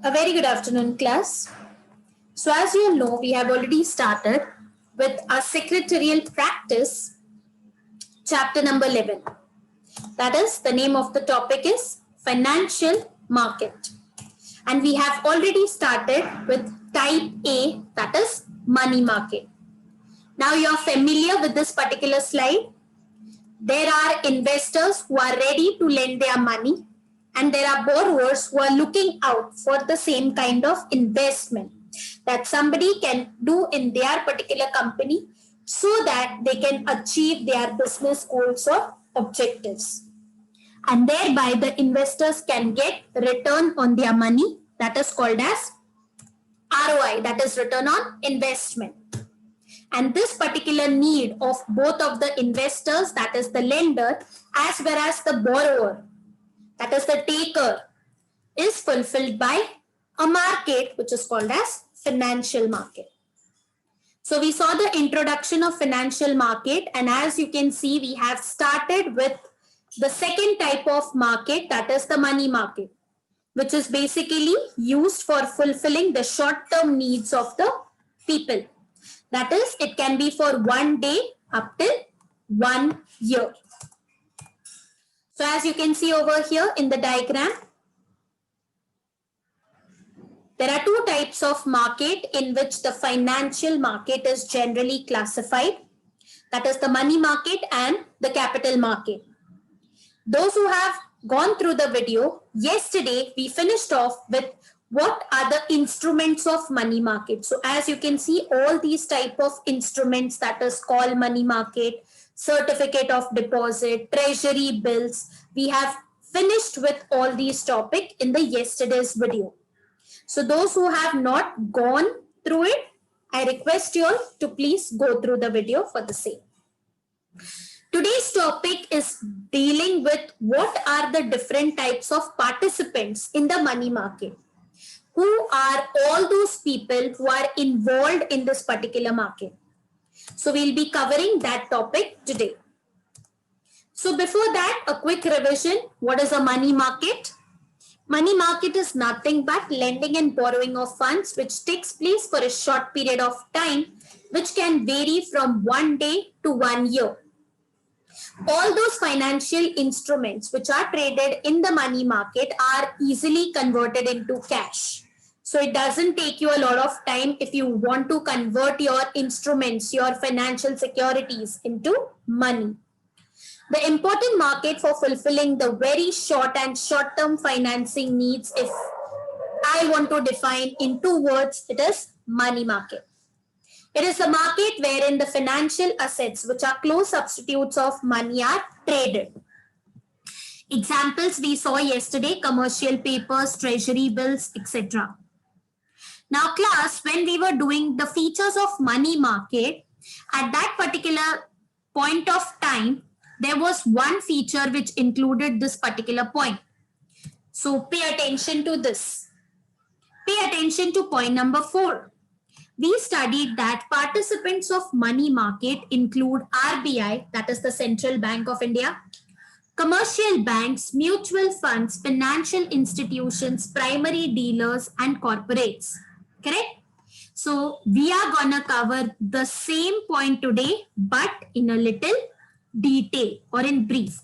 A very good afternoon, class. So, as you all know, we have already started with our secretarial practice, chapter number 11. That is, the name of the topic is financial market. And we have already started with type A, that is money market. Now, you are familiar with this particular slide. There are investors who are ready to lend their money, and there are borrowers who are looking out for the same kind of investment that somebody can do in their particular company so that they can achieve their business goals or objectives. And thereby the investors can get return on their money, that is called as ROI, that is return on investment. And this particular need of both of the investors, that is the lender, as well as the borrower, that is the taker, is fulfilled by a market which is called as financial market. So we saw the introduction of financial market, and as you can see, we have started with the second type of market, that is the money market, which is basically used for fulfilling the short-term needs of the people. That is, it can be for 1 day up till 1 year. So as you can see over here in the diagram, there are two types of market in which the financial market is generally classified. That is the money market and the capital market. Those who have gone through the video, yesterday we finished off with what are the instruments of money market. So as you can see, all these type of instruments, that is called money market, certificate of deposit, treasury bills, we have finished with all these topics in the yesterday's video. So those who have not gone through it, I request you all to please go through the video for the same. Today's topic is dealing with what are the different types of participants in the money market. Who are all those people who are involved in this particular market? So we'll be covering that topic today. So before that, a quick revision. What is a money market? Money market is nothing but lending and borrowing of funds which takes place for a short period of time, which can vary from 1 day to 1 year. All those financial instruments which are traded in the money market are easily converted into cash. So it doesn't take you a lot of time if you want to convert your instruments, your financial securities into money. The important market for fulfilling the very short and short-term financing needs, if I want to define in 2 words, it is money market. It is a market wherein the financial assets, which are close substitutes of money, are traded. Examples we saw yesterday: commercial papers, treasury bills, etc. Now class, when we were doing the features of money market, at that particular point of time, there was one feature which included this particular point. So pay attention to this. Pay attention to point number 4. We studied that participants of money market include RBI, that is the Central Bank of India, commercial banks, mutual funds, financial institutions, primary dealers, and corporates. Correct? So we are gonna cover the same point today, but in a little detail or in brief.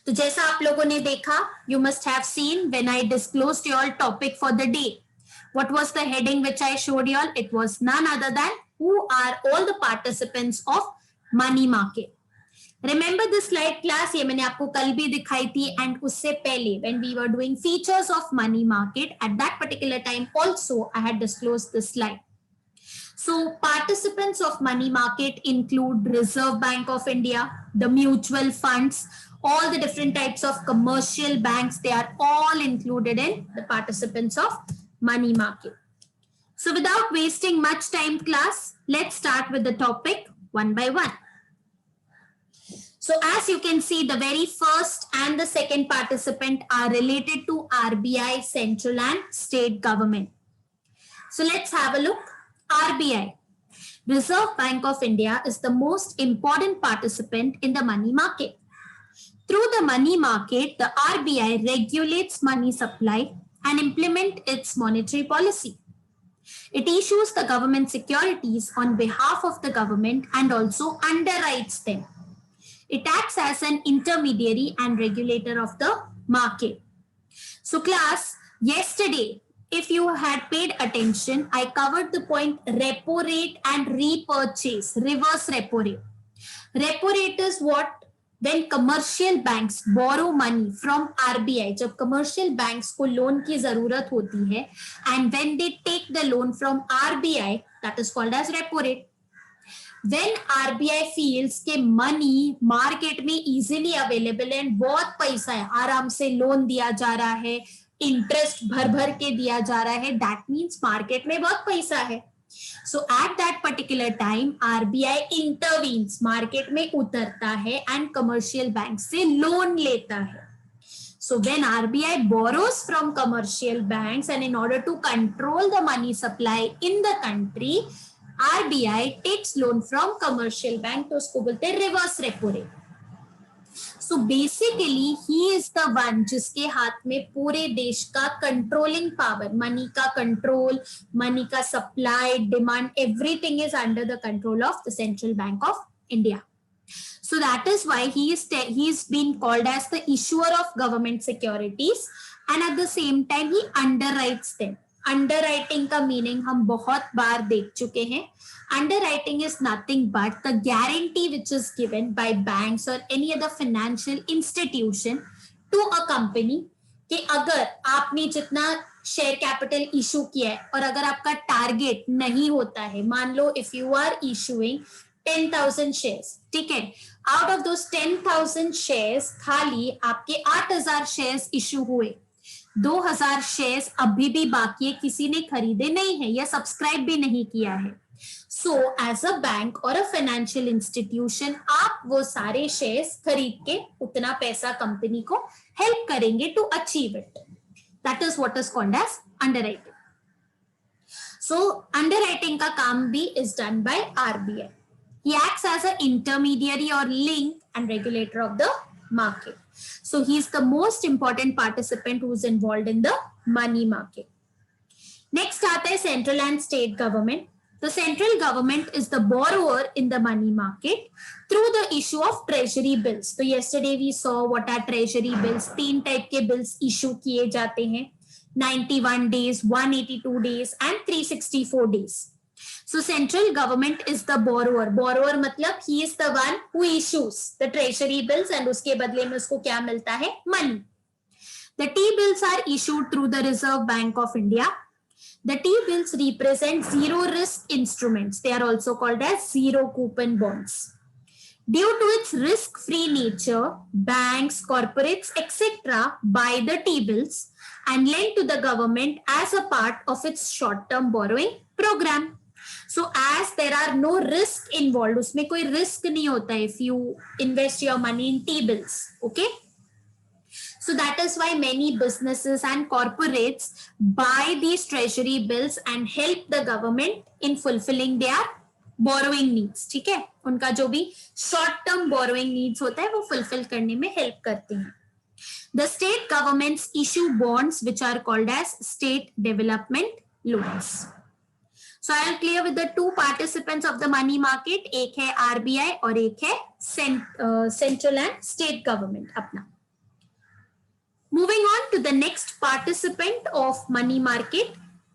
तो जैसा आप लोगों ने देखा, you must have seen when I disclosed your topic for the day. What was the heading which I showed you all? It was none other than who are all the participants of money market. Remember this slide class? ये मैंने आपको कल भी दिखाई थी, and उससे पहले when we were doing features of money market, at that particular time also I had disclosed this slide. So participants of money market include Reserve Bank of India, the mutual funds, all the different types of commercial banks, they are all included in the participants of money market. So without wasting much time class, let's start with the topic one by one. So as you can see, the very first and the second participant are related to RBI, central and state government. So let's have a look. RBI, Reserve Bank of India, is the most important participant in the money market. Through the money market, the RBI regulates money supply, and implement its monetary policy. It issues the government securities on behalf of the government and also underwrites them. It acts as an intermediary and regulator of the market. So class, yesterday, if you had paid attention, I covered the point repo rate and repurchase, reverse repo rate. Repo rate is what? When commercial banks borrow money from RBI, जब commercial banks को loan की जरूरत होती है, and when they take the loan from RBI, that is called as repo rate. When RBI feels के money market में easily available and बहुत पैसा है, आराम से loan दिया जा रहा है, interest भर भर के दिया जा रहा है, that means market में बहुत पैसा है. So at that particular time, RBI intervenes, market में उतरता है and commercial bank से loan लेता है. So when RBI borrows from commercial banks and in order to control the money supply in the country, RBI takes loan from commercial bank, तो उसको बोलते हैं reverse repo rate. So basically he is the one जिसके हाथ में पूरे देश का controlling power, money का control, money का supply, demand, everything is under the control of the Central Bank of India. So that is why he is been called as the issuer of government securities and at the same time he underwrites them. Underwriting का meaning हम बहुत बार देख चुके हैं. Underwriting is nothing but the guarantee which is given by banks or any other financial institution to a company कि अगर आपने जितना शेयर कैपिटल इशू किया है और अगर आपका टारगेट नहीं होता है, मान लो if you are issuing 10,000 shares, ठीक है, out of those 10,000 shares खाली आपके 8,000 shares इशू हुए, 2,000 शेयर्स अभी भी बाकी है, किसी ने खरीदे नहीं है या सब्सक्राइब भी नहीं किया है. सो एज अ बैंक और अ फाइनेंशियल इंस्टीट्यूशन आप वो सारे शेयर्स खरीद के उतना पैसा कंपनी को हेल्प करेंगे to achieve it. That is what is called as underwriting. So underwriting का काम भी is done by RBI. He acts as an intermediary or link and regulator of the market. So he is the most important participant who is involved in the money market. Next आता है central and state government. The central government is the borrower in the money market through the issue of treasury bills. So yesterday we saw what are treasury bills. 3 type के bills issue किए जाते हैं, 91 days, 182 days and 364 days. So central government is the borrower. Borrower मतलब he is the one who issues the treasury bills and उसके बदले में उसको क्या मिलता है? Money. The T-bills are issued through the Reserve Bank of India. The T-bills represent zero risk instruments. They are also called as zero coupon bonds. Due to its risk-free nature, banks, corporates, etc. buy the T-bills and lend to the government as a part of its short-term borrowing program. So as there are no risk involved, उसमें कोई risk नहीं होता है if you invest your money in T-bills, okay? So that is why many businesses and corporates buy these treasury bills and help the government in fulfilling their borrowing needs, ठीक है? उनका जो भी short term borrowing needs होता है वो fulfill करने में help करते हैं. The state governments issue bonds which are called as state development loans. So I am clear with the two participants of the money market. एक है RBI और एक है central and state government अपना. Moving on to the next participant of money market.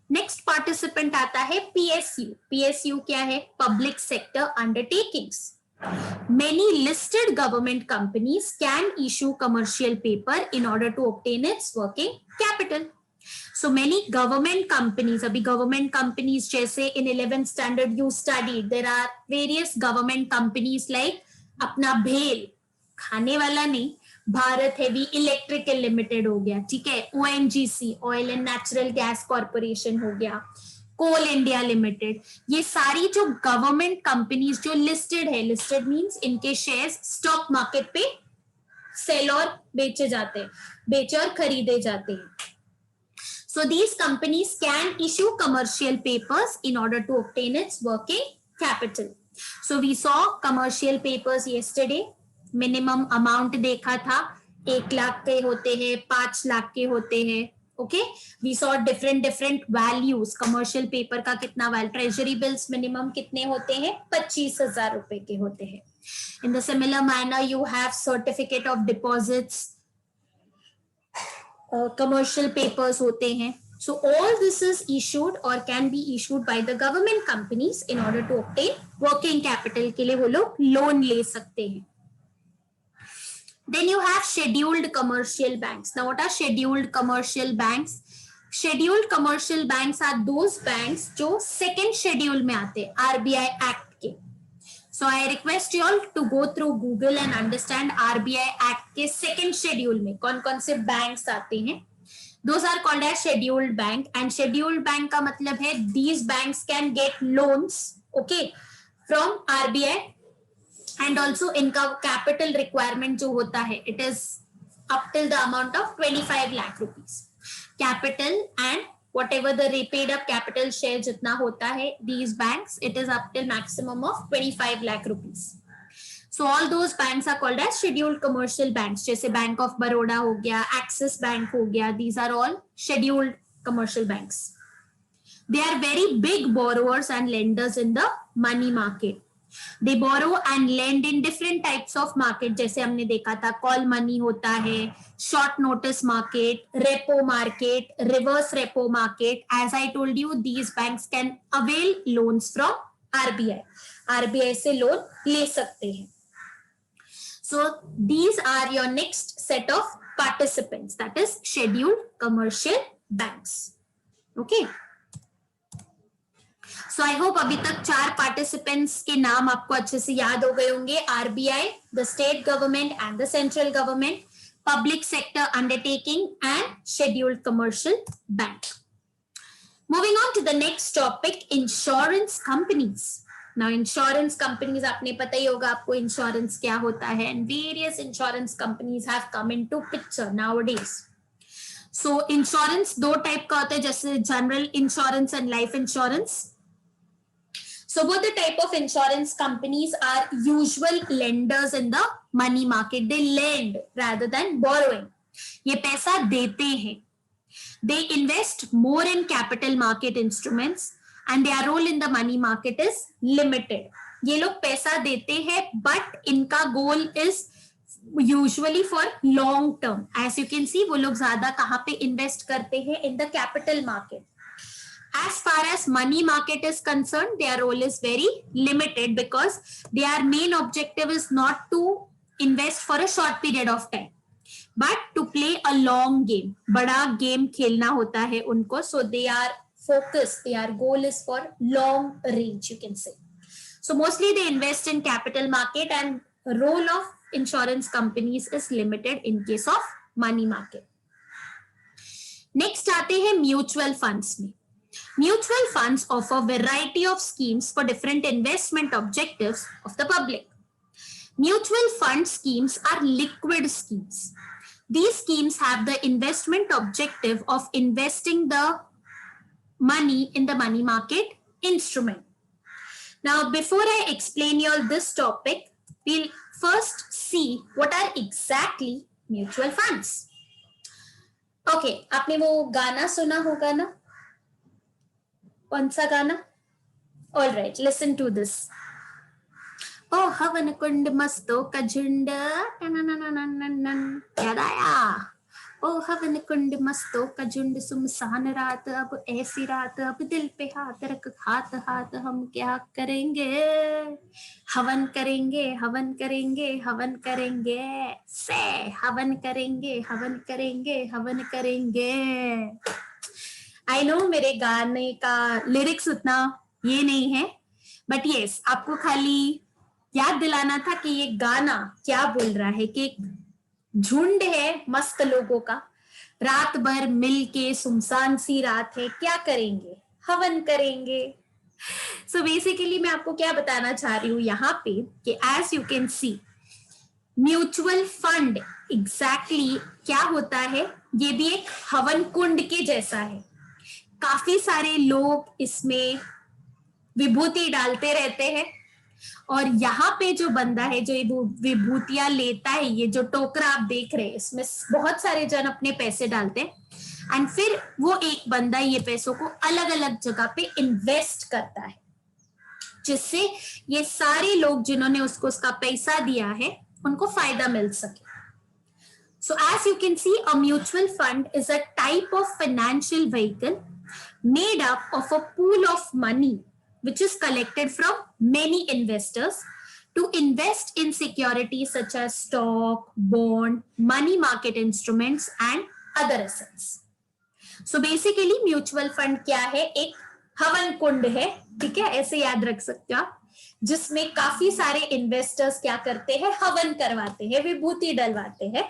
Next participant आता है PSU. PSU क्या है? Public sector undertakings. Many listed government companies can issue commercial paper in order to obtain its working capital. So many government companies, अभी government companies जैसे in 11th standard you studied, there are various government companies like अपना भेल, खाने वाला नहीं, Bharat heavy electrical limited हो गया, ठीक है, ONGC oil and natural gas corporation हो गया, कोल इंडिया लिमिटेड, ये सारी जो गवर्नमेंट कंपनीज जो लिस्टेड है, लिस्टेड मींस इनके शेयर्स स्टॉक मार्केट पे सेल और बेचे जाते हैं, बेचे और खरीदे जाते हैं. So these companies can issue commercial papers in order to obtain its working capital. So we saw commercial papers yesterday. Minimum amount देखा था, 1 लाख के होते हैं, 5 लाख के होते हैं, okay, we saw different values, commercial paper का कितना वैल्यू, ट्रेजरी बिल्स मिनिमम कितने होते हैं, 25,000 रुपए के होते हैं. In the similar manner you have certificate of deposits, commercial papers होते हैं. So all this is issued or can be issued by the government companies in order to obtain working capital के लिए वो लोग लोन ले सकते हैं. Then you have scheduled commercial banks. Now what are scheduled commercial banks? Scheduled commercial banks are those banks जो second schedule में आते हैं RBI Act के. So I request you all to go through Google and understand RBI Act के second schedule में कौन कौन से banks आते हैं. Those are called as scheduled bank, and scheduled bank का मतलब है these banks can get loans, okay, from RBI, and also इनका capital requirement जो होता है it is up till the amount of 25 lakh rupees capital, and whatever the repaid up capital share जितना होता है these banks it is up till maximum of 25 lakh rupees. So all those banks are called as scheduled commercial banks. जैसे Bank of Baroda हो गया, Axis Bank हो गया, these are all scheduled commercial banks. They are very big borrowers and lenders in the money market. They borrow and lend in different types of market. जैसे हमने देखा था call money होता है, short notice market, repo market, reverse repo market. As I told you, these banks can avail loans from RBI. RBI से loan ले सकते हैं. So these are your next set of participants, that is scheduled commercial banks. Okay. So I hope अभी तक 4 participants के नाम आपको अच्छे से याद हो गए होंगे. RBI, the state government and the central government, public sector undertaking and scheduled commercial bank. Moving on to the next topic, insurance companies. Now insurance companies आपने पता ही होगा आपको insurance क्या होता है, and various insurance companies have come into picture nowadays. So insurance दो type का होता है, जैसे general insurance and life insurance. So both the type of insurance companies are usual lenders in the money market. They lend rather than borrowing. ये पैसा देते हैं. They invest more in capital market instruments and their role in the money market is limited. ये लोग पैसा देते हैं but इनका goal is usually for long term. As you can see, वो लोग ज्यादा कहाँ पे invest करते हैं, in the capital market. As far as money market is concerned, their role is very limited because their main objective is not to invest for a short period of time, but to play a long game. बड़ा game खेलना होता है उनको, so they are focused, their goal is for long range, you can say. So mostly they invest in capital market, and role of insurance companies is limited in case of money market. Next आते हैं mutual funds में. Mutual funds offer variety of schemes for different investment objectives of the public. Mutual fund schemes are liquid schemes. These schemes have the investment objective of investing the money in the money market instrument. Now, before I explain you all this topic, we'll first see what are exactly mutual funds. Okay, आपने वो गाना सुना होगा ना? कौन सा गाना? All right, listen to this. ओ हवन कुंड मस्तों का झुंड, याद आया? ओ हवन कुंड मस्तों का झुंड, सुमसान रात अब ऐसी रात, अब दिल पे हाथ रख, हाथ हाथ हम क्या करेंगे, हवन करेंगे हवन करेंगे हवन करेंगे, से हवन करेंगे हवन करेंगे हवन करेंगे. आई नो मेरे गाने का लिरिक्स उतना ये नहीं है, बट यस आपको खाली याद दिलाना था कि ये गाना क्या बोल रहा है, कि एक झुंड है मस्त लोगों का, रात भर मिलके सुनसान सी रात है, क्या करेंगे, हवन करेंगे. सो बेसिकली मैं आपको क्या बताना चाह रही हूँ यहाँ पे कि as you can see mutual fund exactly क्या होता है, ये भी एक हवन कुंड के जैसा है. काफी सारे लोग इसमें विभूति डालते रहते हैं, और यहाँ पे जो बंदा है जो ये विभूतियां लेता है, ये जो टोकरा आप देख रहे हैं, इसमें बहुत सारे जन अपने पैसे डालते हैं. एंड फिर वो एक बंदा ये पैसों को अलग अलग जगह पे इन्वेस्ट करता है, जिससे ये सारे लोग जिन्होंने उसको उसका पैसा दिया है उनको फायदा मिल सके. So as you can see, a mutual fund is a type of financial vehicle made up of a pool of money which is collected from many investors to invest in securities such as stock, bond, money market instruments and other assets. So basically mutual fund क्या है, एक हवन कुंड है, ठीक है, ऐसे याद रख सकते हो आप, जिसमें काफी सारे इन्वेस्टर्स क्या करते हैं, हवन करवाते हैं, विभूति डलवाते हैं.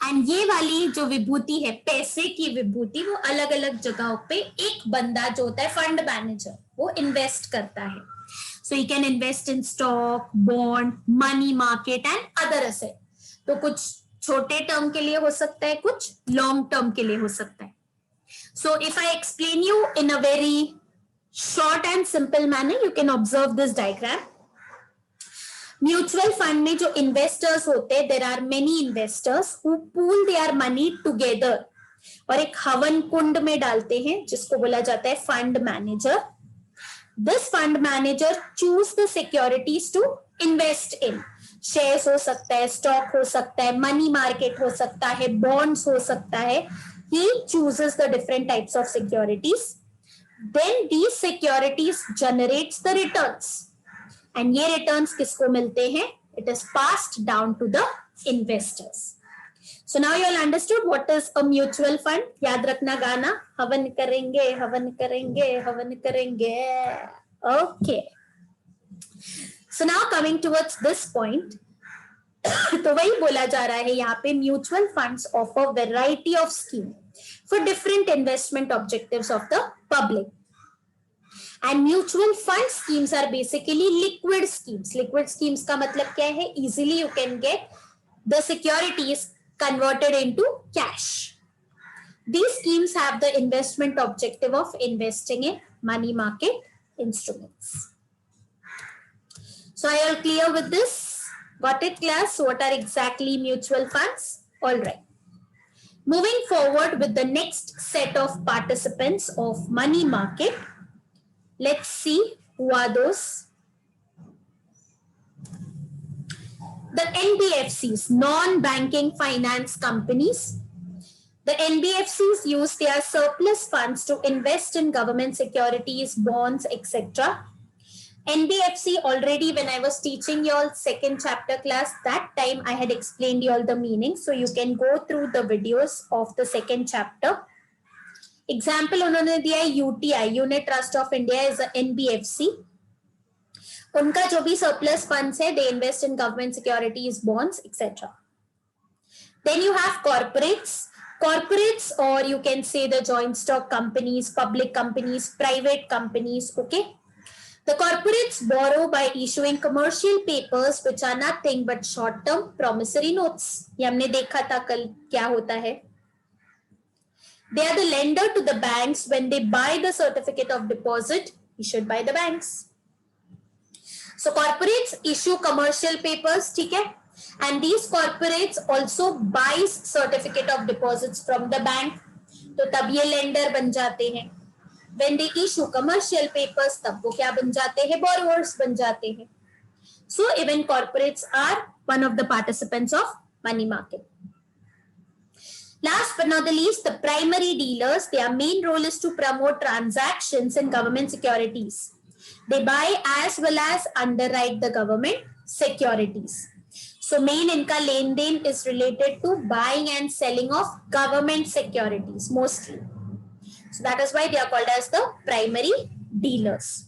एंड ये वाली जो विभूति है, पैसे की विभूति, वो अलग अलग जगहों पे एक बंदा जो होता है फंड मैनेजर, वो इन्वेस्ट करता है. So you can invest in stock, bond, money market and other asset. तो कुछ छोटे टर्म के लिए हो सकता है, कुछ लॉन्ग टर्म के लिए हो सकता है. So if I explain you in a very short and simple manner, you can observe this diagram. Mutual fund में जो इन्वेस्टर्स होते हैं, there are many investors who pool their money together और एक हवन कुंड में डालते हैं, जिसको बोला जाता है fund manager. This fund manager choose the securities to invest in. Shares हो सकता है, स्टॉक हो सकता है, मनी मार्केट हो सकता है, बॉन्ड्स हो सकता है. He chooses the different types of securities. Then these securities generates the returns. And ये returns किसको मिलते हैं? It is passed down to the investors. So now you all understood what is a mutual fund. याद रखना गाना, हवन करेंगे, हवन करेंगे, हवन करेंगे. Okay. So now coming towards this point, तो वही बोला जा रहा है यहाँ पे, mutual funds offer variety of scheme for different investment objectives of the public. And mutual fund schemes are basically liquid schemes. Liquid schemes का मतलब क्या है? Easily you can get the securities converted into cash. These schemes have the investment objective of investing in money market instruments. So are you all clear with this? Got it, class? What are exactly mutual funds? All right. Moving forward with the next set of participants of money market, let's see who are those. The NBFCs, non-banking finance companies. The NBFCs use their surplus funds to invest in government securities, bonds, etc. NBFC already, when I was teaching you all second chapter class, that time I had explained you all the meaning. So you can go through the videos of the second chapter. Example उन्होंने दिया है UTI, Unit Trust of India is a NBFC. उनका जो भी surplus funds है, they invest in government securities, bonds, etc. Then you have corporates. Corporates, or you can say the joint stock companies, public companies, private companies, okay? The corporates borrow by issuing commercial papers which are nothing but short-term promissory notes. ये हमने देखा था कल क्या होता है. They are the lender to the banks when they buy the certificate of deposit issued by the banks. So corporates issue commercial papers, ठीक है? And these corporates also buys certificate of deposits from the bank. तो तब ये lender बन जाते हैं. When they issue commercial papers, तब वो क्या बन जाते हैं? Borrowers बन जाते हैं. So even corporates are one of the participants of money market. Last but not the least, the primary dealers, their main role is to promote transactions in government securities. They buy as well as underwrite the government securities. So main इनका लेन then is related to buying and selling of government securities mostly. So that is why they are called as the primary dealers.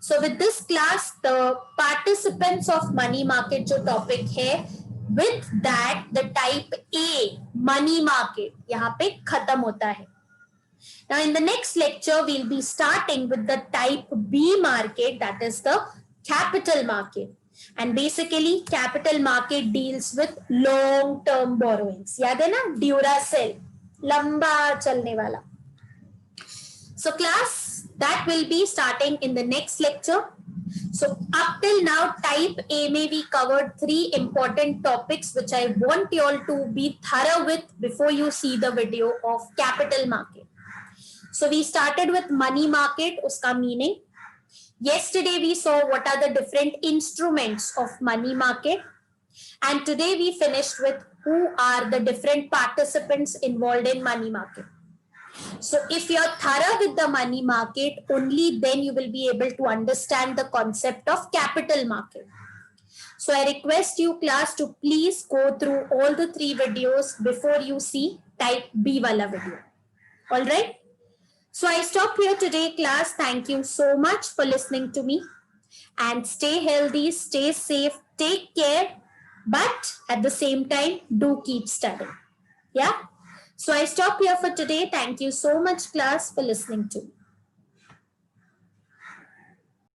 So with this class, the participants of money market जो topic है, with that the type A money market यहाँ पे खत्म होता है. Now in the next lecture, we'll be starting with the type B market, that is the capital market. And basically capital market deals with long term borrowings. याद है ना, Duracell, लंबा चलने वाला. So class, that will be starting in the next lecture. So up till now, type A may we covered 3 important topics which I want you all to be thorough with before you see the video of capital market. So we started with money market, uska meaning. Yesterday we saw what are the different instruments of money market. And today we finished with who are the different participants involved in money market. So if you're thorough with the money market, only then you will be able to understand the concept of capital market. So I request you class to please go through all the 3 videos before you see type B wala video. All right. So I stop here today class. Thank you so much for listening to me, and stay healthy, stay safe, take care, but at the same time, do keep studying. Yeah. So I stop here for today. Thank you so much class for listening to me.